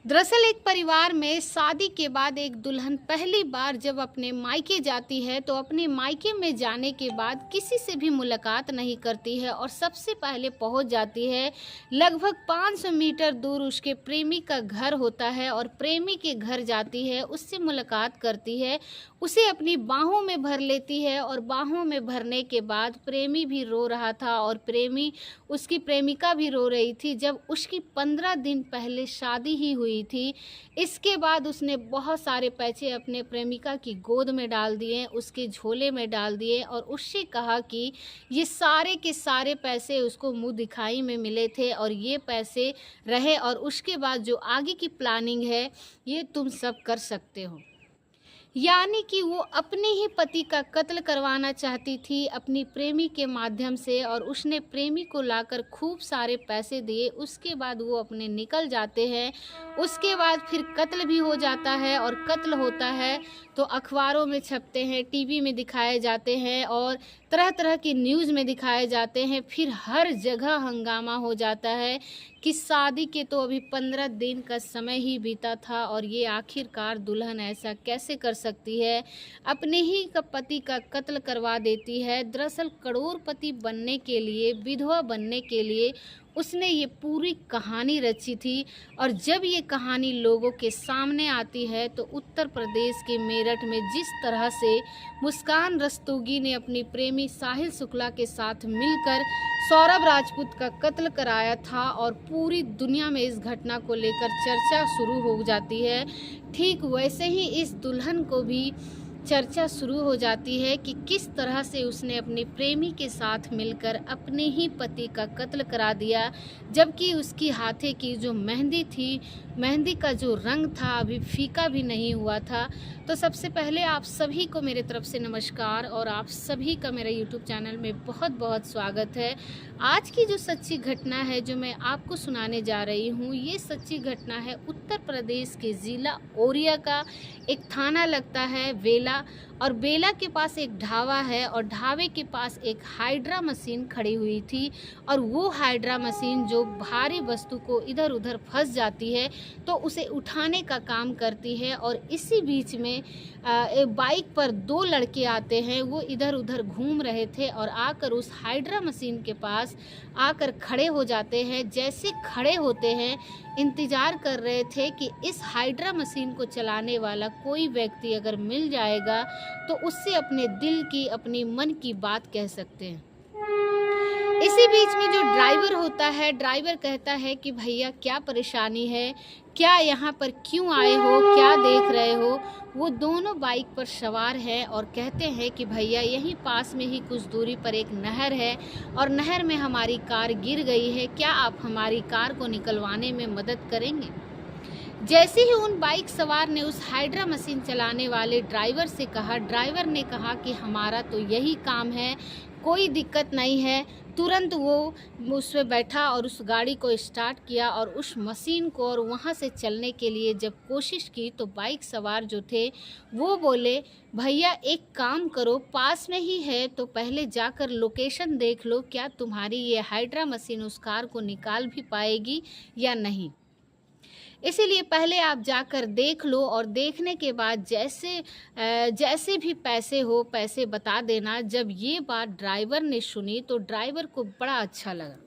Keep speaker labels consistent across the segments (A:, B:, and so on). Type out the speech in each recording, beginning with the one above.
A: दरअसल एक परिवार में शादी के बाद एक दुल्हन पहली बार जब अपने मायके जाती है तो अपने मायके में जाने के बाद किसी से भी मुलाकात नहीं करती है और सबसे पहले पहुंच जाती है लगभग 500 मीटर दूर उसके प्रेमी का घर होता है और प्रेमी के घर जाती है, उससे मुलाकात करती है, उसे अपनी बाहों में भर लेती है और बाहों में भरने के बाद प्रेमी भी रो रहा था और प्रेमी उसकी प्रेमिका भी रो रही थी जब उसकी 15 दिन पहले शादी ही हुई थी। इसके बाद उसने बहुत सारे पैसे अपने प्रेमिका की गोद में डाल दिए, उसके झोले में डाल दिए और उससे कहा कि ये सारे के सारे पैसे उसको मुँह दिखाई में मिले थे और ये पैसे रहे और उसके बाद जो आगे की प्लानिंग है ये तुम सब कर सकते हो। यानी कि वो अपने ही पति का कत्ल करवाना चाहती थी अपनी प्रेमी के माध्यम से और उसने प्रेमी को लाकर खूब सारे पैसे दिए। उसके बाद वो अपने निकल जाते हैं। उसके बाद फिर कत्ल भी हो जाता है और कत्ल होता है तो अखबारों में छपते हैं, टीवी में दिखाए जाते हैं और तरह तरह की न्यूज़ में दिखाए जाते हैं। फिर हर जगह हंगामा हो जाता है कि शादी के तो अभी 15 दिन का समय ही बीता था और ये आखिरकार दुल्हन ऐसा कैसे कर सकती है, अपने ही पति का कत्ल करवा देती है। दरअसल करोड़पति बनने के लिए, विधवा बनने के लिए उसने ये पूरी कहानी रची थी और जब ये कहानी लोगों के सामने आती है तो उत्तर प्रदेश के मेरठ में जिस तरह से मुस्कान रस्तोगी ने अपनी प्रेमी साहिल शुक्ला के साथ मिलकर सौरभ राजपूत का कत्ल कराया था और पूरी दुनिया में इस घटना को लेकर चर्चा शुरू हो जाती है, ठीक वैसे ही इस दुल्हन को भी चर्चा शुरू हो जाती है कि किस तरह से उसने अपने प्रेमी के साथ मिलकर अपने ही पति का कत्ल करा दिया, जबकि उसकी हाथे की जो मेहंदी थी, मेहंदी का जो रंग था अभी फीका भी नहीं हुआ था। तो सबसे पहले आप सभी को मेरे तरफ से नमस्कार और आप सभी का मेरे यूट्यूब चैनल में बहुत बहुत स्वागत है। आज की जो सच्ची घटना है जो मैं आपको सुनाने जा रही हूँ, ये सच्ची घटना है उत्तर प्रदेश के ज़िला औरिया का एक थाना लगता है बेला और बेला के पास एक ढाबा है और ढाबे के पास एक हाइड्रा मशीन खड़ी हुई थी और वो हाइड्रा मशीन जो भारी वस्तु को इधर उधर फंस जाती है तो उसे उठाने का काम करती है। और इसी बीच में एक बाइक पर दो लड़के आते हैं, वो इधर उधर घूम रहे थे और आकर उस हाइड्रा मशीन के पास आकर खड़े हो जाते हैं। जैसे खड़े होते हैं इंतज़ार कर रहे थे कि इस हाइड्रा मशीन को चलाने वाला कोई व्यक्ति अगर मिल जाएगा तो उससे अपने दिल की, अपनी मन की बात कह सकते हैं। इसी बीच में जो ड्राइवर होता है, ड्राइवर कहता है कि भैया क्या परेशानी है, क्या यहाँ पर क्यों आए हो, क्या देख रहे हो। वो दोनों बाइक पर सवार हैं और कहते हैं कि भैया यहीं पास में ही कुछ दूरी पर एक नहर है और नहर में हमारी कार गिर गई है, क्या आप हमारी कार को निकलवाने में मदद करेंगे। जैसे ही उन बाइक सवार ने उस हाइड्रा मशीन चलाने वाले ड्राइवर से कहा, ड्राइवर ने कहा कि हमारा तो यही काम है, कोई दिक्कत नहीं है। तुरंत वो उस पे बैठा और उस गाड़ी को स्टार्ट किया और उस मशीन को और वहाँ से चलने के लिए जब कोशिश की तो बाइक सवार जो थे वो बोले, भैया एक काम करो, पास में ही है तो पहले जाकर लोकेशन देख लो, क्या तुम्हारी ये हाइड्रा मशीन उस कार को निकाल भी पाएगी या नहीं। इसीलिए पहले आप जाकर देख लो और देखने के बाद जैसे भी पैसे हो पैसे बता देना। जब ये बात ड्राइवर ने सुनी तो ड्राइवर को बड़ा अच्छा लगा।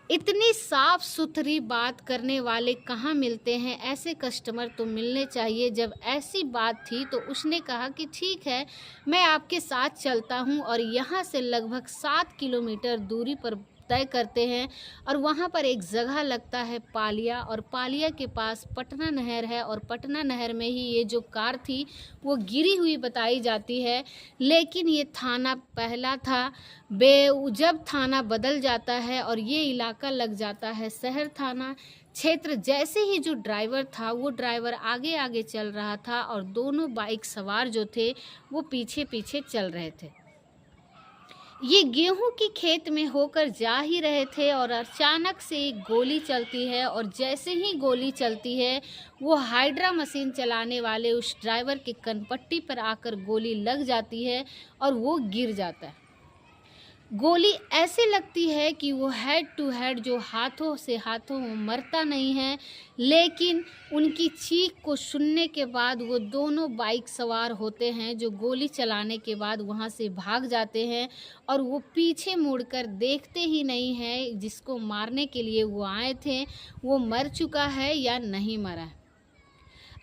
A: इतनी साफ सुथरी बात करने वाले कहाँ मिलते हैं, ऐसे कस्टमर तो मिलने चाहिए। जब ऐसी बात थी तो उसने कहा कि ठीक है, मैं आपके साथ चलता हूँ और यहाँ से लगभग 7 किलोमीटर दूरी पर तय करते हैं और वहाँ पर एक जगह लगता है पालिया और पालिया के पास पटना नहर है और पटना नहर में ही ये जो कार थी वो गिरी हुई बताई जाती है। लेकिन ये थाना पहला था, जब थाना बदल जाता है और ये इलाका लग जाता है शहर थाना क्षेत्र। जैसे ही जो ड्राइवर था वो ड्राइवर आगे आगे चल रहा था और दोनों बाइक सवार जो थे वो पीछे पीछे चल रहे थे। ये गेहूं की खेत में होकर जा ही रहे थे और अचानक से एक गोली चलती है और जैसे ही गोली चलती है वो हाइड्रा मशीन चलाने वाले उस ड्राइवर के कनपट्टी पर आकर गोली लग जाती है और वो गिर जाता है। गोली ऐसे लगती है कि वो हेड टू हेड जो हाथों से हाथों वो मरता नहीं है, लेकिन उनकी चीख को सुनने के बाद वो दोनों बाइक सवार होते हैं जो गोली चलाने के बाद वहाँ से भाग जाते हैं और वो पीछे मुड़कर देखते ही नहीं हैं जिसको मारने के लिए वो आए थे, वो मर चुका है या नहीं मरा है।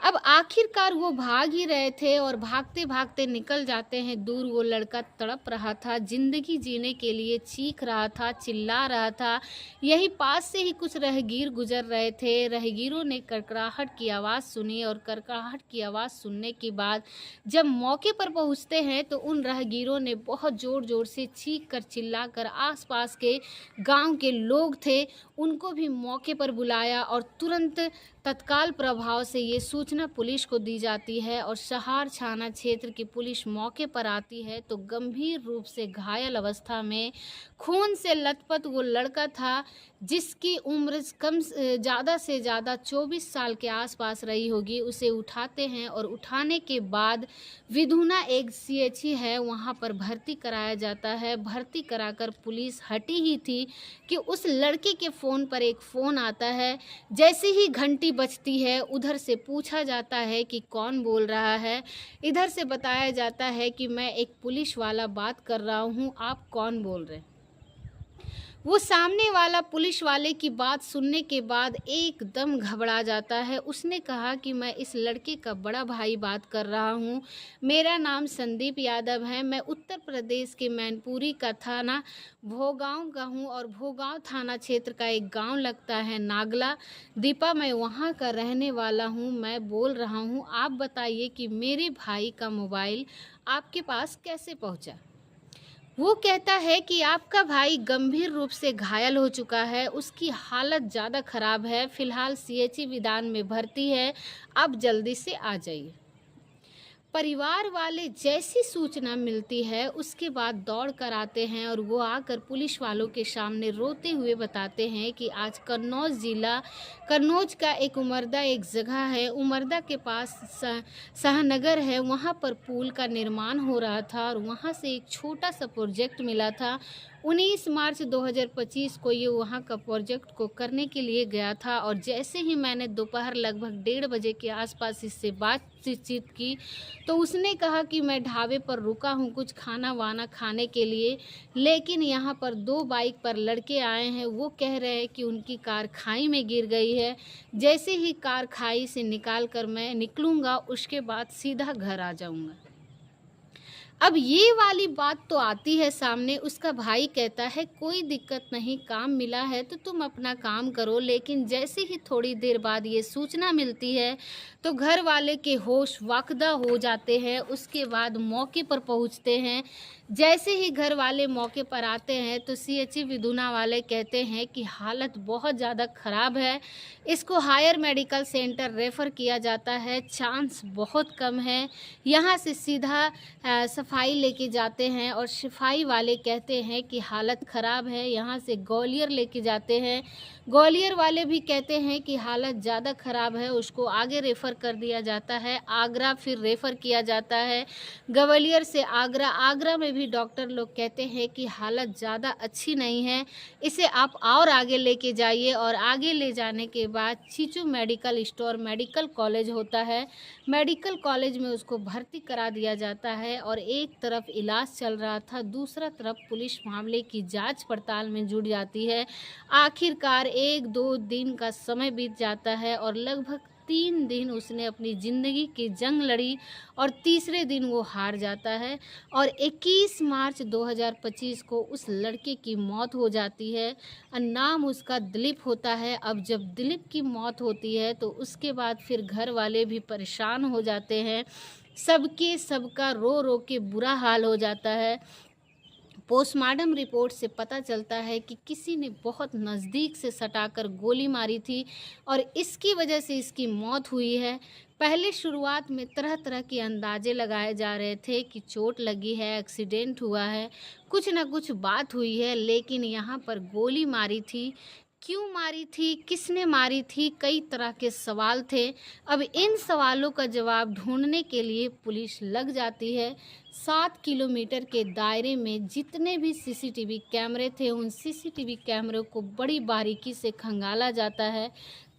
A: अब आखिरकार वो भाग ही रहे थे और भागते-भागते निकल जाते हैं दूर। वो लड़का तड़प रहा था, ज़िंदगी जीने के लिए चीख रहा था, चिल्ला रहा था। यहीं पास से ही कुछ राहगीर गुज़र रहे थे। राहगीरों ने कड़कड़ाहट की आवाज़ सुनी और कड़कड़ाहट की आवाज़ सुनने के बाद जब मौके पर पहुँचते हैं तो उन राहगीरों ने बहुत ज़ोर-ज़ोर से चीख कर चिल्ला कर आस-पास के गाँव के लोग थे, उनको भी मौके पर बुलाया और तुरंत तत्काल प्रभाव से ये सूचना पुलिस को दी जाती है और सहार थाना क्षेत्र की पुलिस मौके पर आती है तो गंभीर रूप से घायल अवस्था में खून से लथपथ वो लड़का था जिसकी उम्र ज़्यादा से ज़्यादा 24 साल के आसपास रही होगी। उसे उठाते हैं और उठाने के बाद विधुना एक सीएचसी है वहाँ पर भर्ती कराया जाता है। भर्ती कराकर पुलिस हटी ही थी कि उस लड़के के फ़ोन पर एक फ़ोन आता है। जैसे ही घंटी बजती है उधर से पूछा जाता है कि कौन बोल रहा है। इधर से बताया जाता है कि मैं एक पुलिस वाला बात कर रहा हूँ, आप कौन बोल रहे हैं। वो सामने वाला पुलिस वाले की बात सुनने के बाद एकदम घबरा जाता है। उसने कहा कि मैं इस लड़के का बड़ा भाई बात कर रहा हूँ, मेरा नाम संदीप यादव है, मैं उत्तर प्रदेश के मैनपुरी का थाना भोगांव का हूँ और भोगांव थाना क्षेत्र का एक गांव लगता है नागला दीपा, मैं वहाँ का रहने वाला हूँ, मैं बोल रहा हूँ। आप बताइए कि मेरे भाई का मोबाइल आपके पास कैसे पहुँचा। वो कहता है कि आपका भाई गंभीर रूप से घायल हो चुका है, उसकी हालत ज़्यादा ख़राब है, फ़िलहाल सीएचसी विदान में भर्ती है, आप जल्दी से आ जाइए। परिवार वाले जैसी सूचना मिलती है उसके बाद दौड़ कर आते हैं और वो आकर पुलिस वालों के सामने रोते हुए बताते हैं कि आज कन्नौज का एक उमरदा एक जगह है, उमरदा के पास सहनगर है, वहाँ पर पुल का निर्माण हो रहा था और वहाँ से एक छोटा सा प्रोजेक्ट मिला था। 19 मार्च 2025 को ये वहाँ का प्रोजेक्ट को करने के लिए गया था और जैसे ही मैंने दोपहर लगभग 1:30 बजे के आसपास इससे बातचीत की तो उसने कहा कि मैं ढाबे पर रुका हूँ कुछ खाना वाना खाने के लिए, लेकिन यहाँ पर 2 बाइक पर लड़के आए हैं, वो कह रहे हैं कि उनकी कार खाई में गिर गई है। जैसे ही कार खाई से निकाल कर मैं निकलूँगा उसके बाद सीधा घर आ जाऊँगा। अब ये वाली बात तो आती है सामने। उसका भाई कहता है कोई दिक्कत नहीं, काम मिला है तो तुम अपना काम करो। लेकिन जैसे ही थोड़ी देर बाद ये सूचना मिलती है तो घर वाले के होश वाकदा हो जाते हैं। उसके बाद मौके पर पहुंचते हैं। जैसे ही घर वाले मौके पर आते हैं तो सीएचसी विधुना वाले कहते हैं कि हालत बहुत ज़्यादा ख़राब है, इसको हायर मेडिकल सेंटर रेफ़र किया जाता है, चांस बहुत कम है। यहाँ से सीधा सफाई लेके जाते हैं और सफाई वाले कहते हैं कि हालत ख़राब है, यहाँ से ग्वालियर लेके जाते हैं। ग्वालियर वाले भी कहते हैं कि हालत ज़्यादा ख़राब है, उसको आगे रेफ़र कर दिया जाता है, आगरा फिर रेफ़र किया जाता है, ग्वालियर से आगरा। आगरा में भी डॉक्टर लोग कहते हैं कि हालत ज़्यादा अच्छी नहीं है, इसे आप और आगे लेके जाइए। और आगे ले जाने के बाद चीचू मेडिकल स्टोर मेडिकल कॉलेज होता है, मेडिकल कॉलेज में उसको भर्ती करा दिया जाता है और एक तरफ इलाज चल रहा था, दूसरा तरफ पुलिस मामले की जांच पड़ताल में जुट जाती है। आखिरकार 1-2 दिन का समय बीत जाता है और लगभग 3 दिन उसने अपनी ज़िंदगी की जंग लड़ी और तीसरे दिन वो हार जाता है और 21 मार्च 2025 को उस लड़के की मौत हो जाती है। नाम उसका दिलीप होता है। अब जब दिलीप की मौत होती है तो उसके बाद फिर घर वाले भी परेशान हो जाते हैं, सबका रो रो के बुरा हाल हो जाता है। पोस्टमार्टम रिपोर्ट से पता चलता है कि किसी ने बहुत नज़दीक से सटाकर गोली मारी थी और इसकी वजह से इसकी मौत हुई है। पहले शुरुआत में तरह तरह के अंदाजे लगाए जा रहे थे कि चोट लगी है, एक्सीडेंट हुआ है, कुछ ना कुछ बात हुई है, लेकिन यहाँ पर गोली मारी थी क्यों मारी थी, किसने मारी थी, कई तरह के सवाल थे। अब इन सवालों का जवाब ढूंढने के लिए पुलिस लग जाती है। 7 किलोमीटर के दायरे में जितने भी सीसीटीवी कैमरे थे, उन सीसीटीवी कैमरों को बड़ी बारीकी से खंगाला जाता है।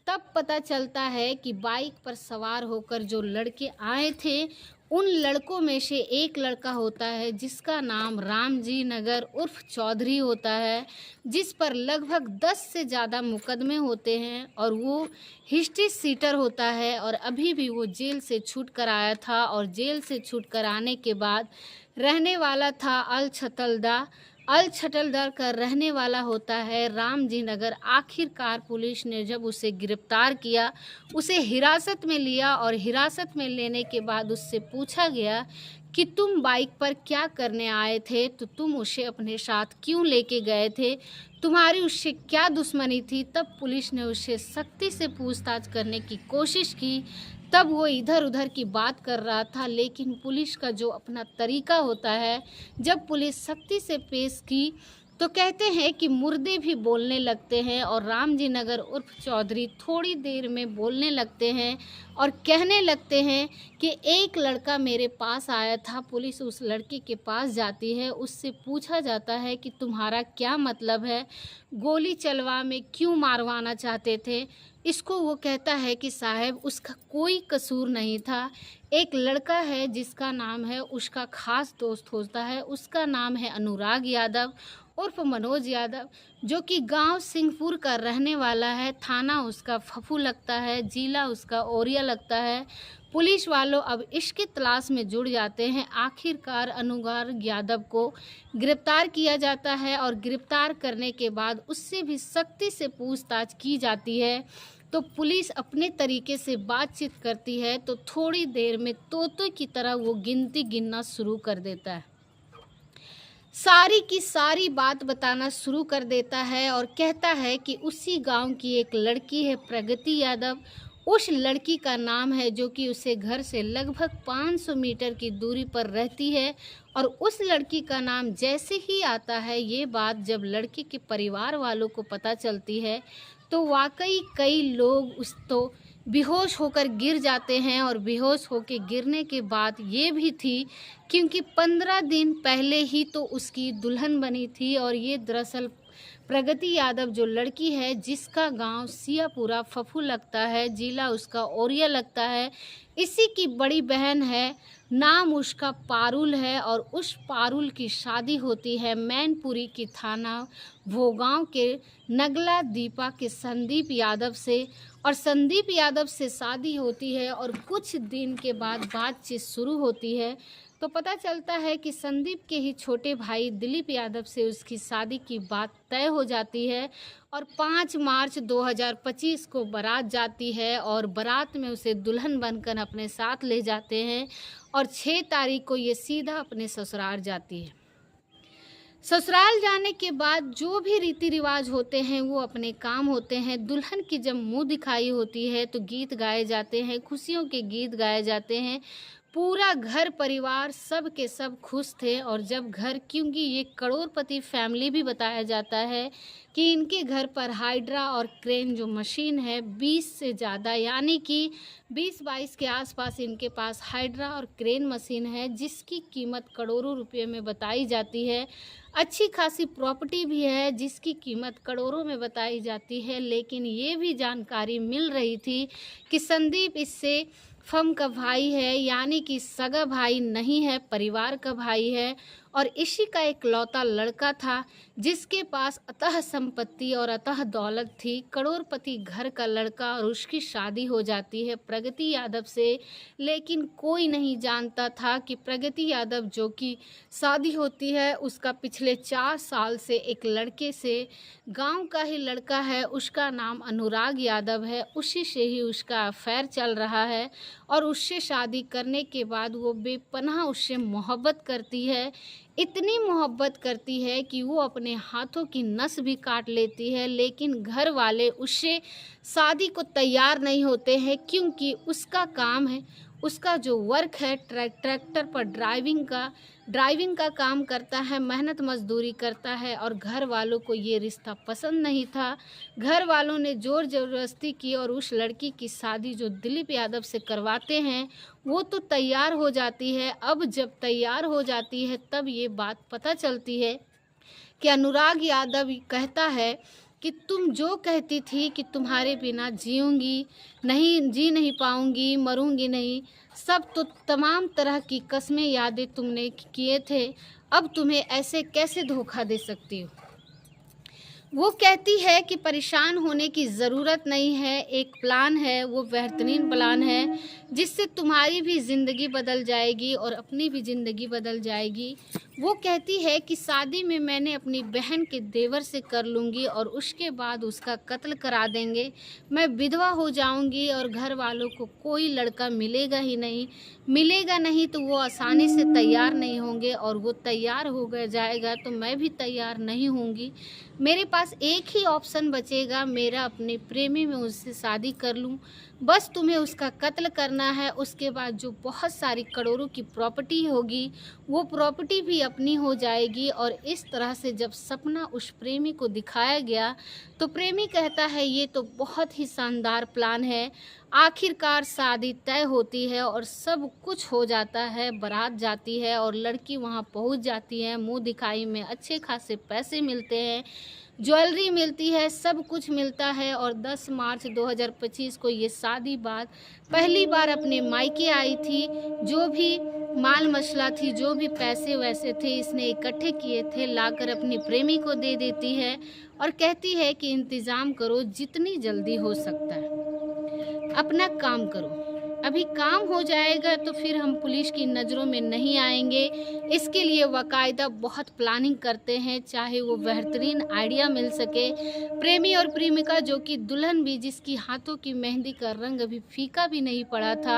A: तब पता चलता है कि बाइक पर सवार होकर जो लड़के आए थे, उन लड़कों में से एक लड़का होता है जिसका नाम रामजी नगर उर्फ चौधरी होता है, जिस पर लगभग 10 से ज़्यादा मुकदमे होते हैं और वो हिस्ट्री सीटर होता है। और अभी भी वो जेल से छूट कर आया था और जेल से छूट कर आने के बाद रहने वाला था अल छटलदर का रहने वाला होता है रामजी नगर। आखिरकार पुलिस ने जब उसे गिरफ्तार किया, उसे हिरासत में लिया और हिरासत में लेने के बाद उससे पूछा गया कि तुम बाइक पर क्या करने आए थे, तो तुम उसे अपने साथ क्यों लेके गए थे, तुम्हारी उससे क्या दुश्मनी थी। तब पुलिस ने उससे सख्ती से पूछताछ करने की कोशिश की। तब वो इधर उधर की बात कर रहा था, लेकिन पुलिस का जो अपना तरीका होता है, जब पुलिस सख्ती से पेश की तो कहते हैं कि मुर्दे भी बोलने लगते हैं। और रामजी नगर उर्फ चौधरी थोड़ी देर में बोलने लगते हैं और कहने लगते हैं कि एक लड़का मेरे पास आया था। पुलिस उस लड़के के पास जाती है, उससे पूछा जाता है कि तुम्हारा क्या मतलब है, गोली चलवा में क्यों मारवाना चाहते थे इसको। वो कहता है कि साहब उसका कोई कसूर नहीं था, एक लड़का है जिसका नाम है, उसका खास दोस्त होता है, उसका नाम है अनुराग यादव उर्फ मनोज यादव, जो कि गांव सिंहपुर का रहने वाला है। थाना उसका फफू लगता है, जिला उसका औरिया लगता है। पुलिस वालों अब इसकी तलाश में जुड़ जाते हैं। आखिरकार अनुराग यादव को गिरफ्तार किया जाता है और गिरफ्तार करने के बाद उससे भी सख्ती से पूछताछ की जाती है। तो पुलिस अपने तरीके से बातचीत करती है, तो थोड़ी देर में तोते की तरह वो गिनती गिनना शुरू कर देता है, सारी की सारी बात बताना शुरू कर देता है और कहता है कि उसी गांव की एक लड़की है प्रगति यादव। उस लड़की का नाम है, जो कि उसे घर से लगभग 500 मीटर की दूरी पर रहती है। और उस लड़की का नाम जैसे ही आता है, ये बात जब लड़की के परिवार वालों को पता चलती है, तो वाकई कई लोग उस तो बेहोश होकर गिर जाते हैं। और बेहोश होकर गिरने के बात ये भी थी, क्योंकि 15 दिन पहले ही तो उसकी दुल्हन बनी थी। और ये दरअसल प्रगति यादव जो लड़की है, जिसका गांव सियापुरा फफू लगता है, जिला उसका औरिया लगता है, इसी की बड़ी बहन है, नाम उसका पारुल है। और उस पारुल की शादी होती है मैनपुरी की थाना भोगांव के नगला दीपा के संदीप यादव से। और संदीप यादव से शादी होती है और कुछ दिन के बाद बातचीत शुरू होती है, तो पता चलता है कि संदीप के ही छोटे भाई दिलीप यादव से उसकी शादी की बात तय हो जाती है। और 5 मार्च 2025 को बारात जाती है और बारात में उसे दुल्हन बनकर अपने साथ ले जाते हैं। और 6 तारीख को ये सीधा अपने ससुराल जाती है। ससुराल जाने के बाद जो भी रीति रिवाज होते हैं वो अपने काम होते हैं। दुल्हन की जब मुंह दिखाई होती है तो गीत गाए जाते हैं, खुशियों के गीत गाए जाते हैं। पूरा घर परिवार सब के सब खुश थे। और जब घर, क्योंकि ये करोड़पति फैमिली भी बताया जाता है कि इनके घर पर हाइड्रा और क्रेन जो मशीन है 20 से ज़्यादा, यानी कि 20-22 के आसपास इनके पास हाइड्रा और क्रेन मशीन है, जिसकी कीमत करोड़ों रुपए में बताई जाती है। अच्छी खासी प्रॉपर्टी भी है जिसकी कीमत करोड़ों में बताई जाती है। लेकिन ये भी जानकारी मिल रही थी कि संदीप इससे फम का भाई है, यानी कि सगा भाई नहीं है, परिवार का भाई है। और इसी का एक लौता लड़का था जिसके पास अतः संपत्ति और अतः दौलत थी, करोड़पति घर का लड़का। और उसकी शादी हो जाती है प्रगति यादव से। लेकिन कोई नहीं जानता था कि प्रगति यादव जो कि शादी होती है उसका पिछले 4 साल से एक लड़के से, गांव का ही लड़का है, उसका नाम अनुराग यादव है, उसी से ही उसका अफेयर चल रहा है। और उससे शादी करने के बाद वो बेपनाह उससे मोहब्बत करती है, इतनी मोहब्बत करती है कि वो अपने हाथों की नस भी काट लेती है। लेकिन घर वाले उससे शादी को तैयार नहीं होते हैं, क्योंकि उसका काम है, उसका जो वर्क है ट्रैक्टर पर ड्राइविंग का काम करता है, मेहनत मजदूरी करता है और घर वालों को ये रिश्ता पसंद नहीं था। घर वालों ने ज़ोर ज़बरदस्ती की और उस लड़की की शादी जो दिलीप यादव से करवाते हैं, वो तो तैयार हो जाती है। अब जब तैयार हो जाती है तब ये बात पता चलती है कि अनुराग यादव कहता है कि तुम जो कहती थी कि तुम्हारे बिना जीऊँगी नहीं, जी नहीं पाऊँगी, मरूँगी नहीं, सब तो तमाम तरह की कस्में यादें तुमने किए थे, अब तुम्हें ऐसे कैसे धोखा दे सकती हो? वो कहती है कि परेशान होने की ज़रूरत नहीं है, एक प्लान है, वो बेहतरीन प्लान है, जिससे तुम्हारी भी ज़िंदगी बदल जाएगी और अपनी भी ज़िंदगी बदल जाएगी। वो कहती है कि शादी में मैंने अपनी बहन के देवर से कर लूँगी और उसके बाद उसका कत्ल करा देंगे। मैं विधवा हो जाऊँगी और घर वालों को कोई लड़का मिलेगा ही नहीं। मिलेगा नहीं तो वो आसानी से तैयार नहीं होंगे और वो तैयार हो गया जाएगा तो मैं भी तैयार नहीं होंगी। मेरे पास एक ही ऑप्शन बचेगा, मेरा अपने प्रेमी में उससे शादी कर लूँ। बस तुम्हें उसका कत्ल करना है, उसके बाद जो बहुत सारी करोड़ों की प्रॉपर्टी होगी, वो प्रॉपर्टी भी अपनी हो जाएगी। और इस तरह से जब सपना उस प्रेमी को दिखाया गया, तो प्रेमी कहता है ये तो बहुत ही शानदार प्लान है। आखिरकार शादी तय होती है और सब कुछ हो जाता है, बारात जाती है और लड़की वहाँ पहुँच जाती है। मुँह दिखाई में अच्छे खासे पैसे मिलते हैं, ज्वेलरी मिलती है, सब कुछ मिलता है और 10 मार्च 2025 को ये शादी बात पहली बार अपने मायके आई थी। जो भी माल मसला थी, जो भी पैसे वैसे थे, इसने इकट्ठे किए थे, लाकर अपनी प्रेमी को दे देती है और कहती है कि इंतज़ाम करो जितनी जल्दी हो सकता है, अपना काम करो। अभी काम हो जाएगा तो फिर हम पुलिस की नज़रों में नहीं आएंगे। इसके लिए बाकायदा बहुत प्लानिंग करते हैं, चाहे वो बेहतरीन आइडिया मिल सके। प्रेमी और प्रेमिका जो कि दुल्हन भी, जिसकी हाथों की मेहंदी का रंग अभी फीका भी नहीं पड़ा था,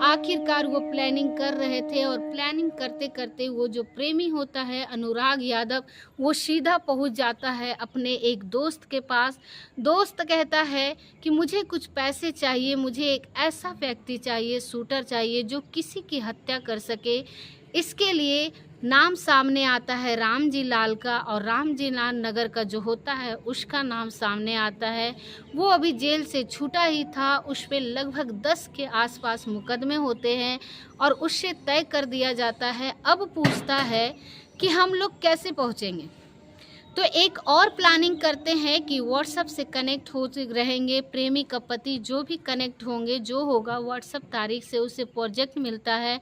A: आखिरकार वो प्लानिंग कर रहे थे और प्लानिंग करते करते वो जो प्रेमी होता है अनुराग यादव, वो सीधा पहुंच जाता है अपने एक दोस्त के पास। दोस्त कहता है कि मुझे कुछ पैसे चाहिए, मुझे एक ऐसा व्यक्ति चाहिए, शूटर चाहिए जो किसी की हत्या कर सके। इसके लिए नाम सामने आता है रामजी लाल का और रामजी लाल नगर का जो होता है उसका नाम सामने आता है। वो अभी जेल से छूटा ही था, उस पे लगभग 10 के आसपास मुकदमे होते हैं और उससे तय कर दिया जाता है। अब पूछता है कि हम लोग कैसे पहुँचेंगे, तो एक और प्लानिंग करते हैं कि व्हाट्सएप से कनेक्ट हो रहेंगे। प्रेमी का पति जो भी कनेक्ट होंगे, जो होगा व्हाट्सएप तारीख से उसे प्रोजेक्ट मिलता है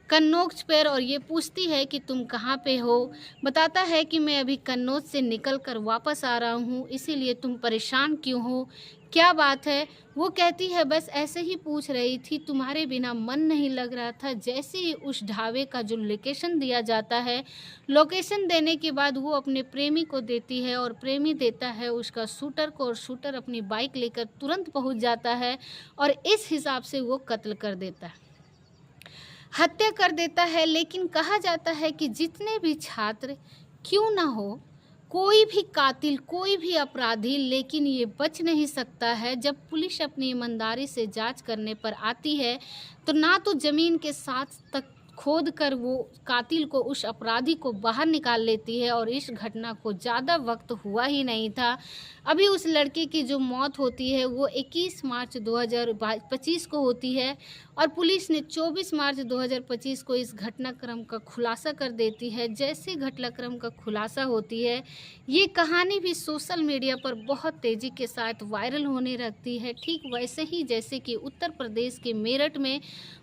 A: कन्नौज पर और ये पूछती है कि तुम कहाँ पे हो। बताता है कि मैं अभी कन्नौज से निकल कर वापस आ रहा हूँ, इसीलिए तुम परेशान क्यों हो, क्या बात है। वो कहती है बस ऐसे ही पूछ रही थी, तुम्हारे बिना मन नहीं लग रहा था। जैसे ही उस ढाबे का जो लोकेशन दिया जाता है, लोकेशन देने के बाद वो अपने प्रेमी को देती है और प्रेमी देता है उसका शूटर को और शूटर अपनी बाइक लेकर तुरंत पहुंच जाता है और इस हिसाब से वो कत्ल कर देता है, हत्या कर देता है। लेकिन कहा जाता है कि जितने भी छात्र क्यों ना हो, कोई भी कातिल, कोई भी अपराधी, लेकिन ये बच नहीं सकता है। जब पुलिस अपनी ईमानदारी से जांच करने पर आती है तो ना तो ज़मीन के साथ तक खोद कर वो कातिल को, उस अपराधी को बाहर निकाल लेती है और इस घटना को ज़्यादा वक्त हुआ ही नहीं था। अभी उस लड़की की जो मौत होती है वो 21 मार्च 2025 को होती है और पुलिस ने 24 मार्च 2025 को इस घटनाक्रम का खुलासा कर देती है। जैसे घटनाक्रम का खुलासा होती है, ये कहानी भी सोशल मीडिया पर बहुत तेज़ी के साथ वायरल होने लगती है। ठीक वैसे ही जैसे कि उत्तर प्रदेश के मेरठ में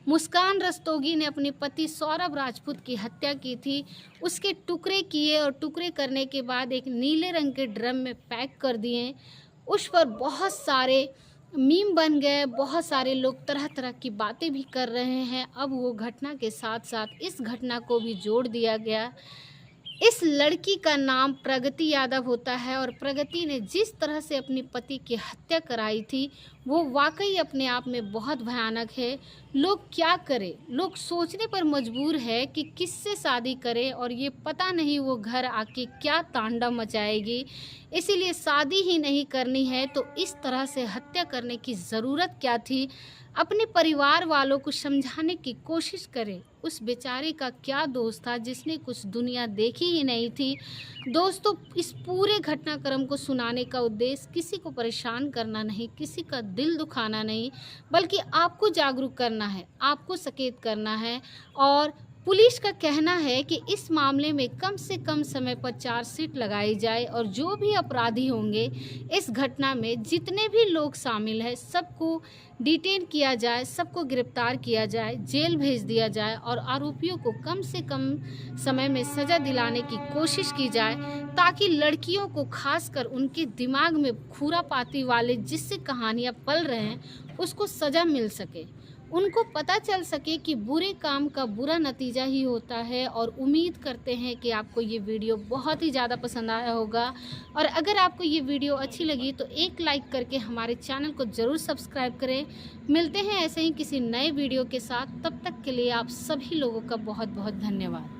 A: मुस्कान रस्तोगी ने अपने पति सौरभ राजपूत की हत्या की थी। उसके टुकड़े किए और टुकड़े करने के बाद एक नीले रंग के ड्रम में पैक कर दिए। उस पर बहुत सारे मीम बन गए, बहुत सारे लोग तरह तरह की बातें भी कर रहे हैं। अब वो घटना के साथ साथ इस घटना को भी जोड़ दिया गया। इस लड़की का नाम प्रगति यादव होता है और प्रगति ने जिस तरह से अपने पति की हत्या कराई थी, वो वाक़ई अपने आप में बहुत भयानक है। लोग क्या करें? लोग सोचने पर मजबूर है कि किससे शादी करें और ये पता नहीं वो घर आके क्या तांडव मचाएगी। इसीलिए शादी ही नहीं करनी है तो इस तरह से हत्या करने की ज़रूरत क्या थी? अपने परिवार वालों को समझाने की कोशिश करें। उस बेचारे का क्या दोष था जिसने कुछ दुनिया देखी ही नहीं थी। दोस्तों, इस पूरे घटनाक्रम को सुनाने का उद्देश्य किसी को परेशान करना नहीं, किसी का दिल दुखाना नहीं, बल्कि आपको जागरूक करना है, आपको सचेत करना है। और पुलिस का कहना है कि इस मामले में कम से कम समय पर चार्जशीट लगाई जाए और जो भी अपराधी होंगे इस घटना में, जितने भी लोग शामिल हैं, सबको डिटेन किया जाए, सबको गिरफ्तार किया जाए, जेल भेज दिया जाए और आरोपियों को कम से कम समय में सज़ा दिलाने की कोशिश की जाए, ताकि लड़कियों को खासकर उनके दिमाग में खुरापाती वाले जिससे कहानियाँ पल रहे हैं उसको सज़ा मिल सके, उनको पता चल सके कि बुरे काम का बुरा नतीजा ही होता है। और उम्मीद करते हैं कि आपको ये वीडियो बहुत ही ज़्यादा पसंद आया होगा। और अगर आपको ये वीडियो अच्छी लगी तो एक लाइक करके हमारे चैनल को ज़रूर सब्सक्राइब करें। मिलते हैं ऐसे ही किसी नए वीडियो के साथ, तब तक के लिए आप सभी लोगों का बहुत बहुत धन्यवाद।